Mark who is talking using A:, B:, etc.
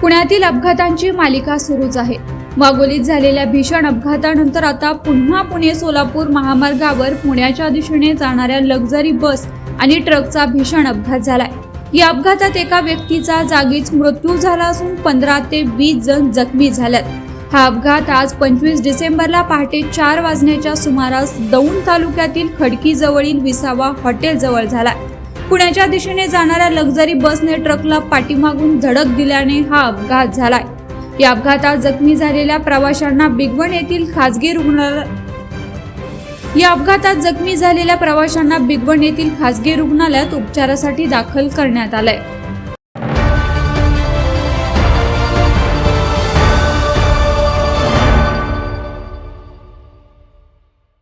A: पुण्यातील अपघातांची मालिका सुरूच आहे। वाघोलीत झालेल्या भीषण अपघातानंतर आता पुन्हा पुणे सोलापूर महामार्गावर पुण्याच्या दिशेने जाणाऱ्या लक्झरी बस आणि ट्रकचा भीषण अपघात झालाय। या अपघातात एका व्यक्तीचा जागीच मृत्यू झाला असून 15 ते 20 जण जखमी झालेत। हा अपघात आज 25 डिसेंबरला पहाटे 4 वाजण्याच्या सुमारास दौंड तालुक्यातील खडकी जवळील विसावा हॉटेल जवळ झाला। पुण्याच्या दिशेने जाणाऱ्या लक्झरी बसने ट्रकला पाठीमागून धडक दिल्याने हा अपघात झालाय। या अपघातात जखमी झालेल्या प्रवाशांना भिगवण येथील खासगी रुग्णालयात उपचारासाठी दाखल करण्यात आलंय।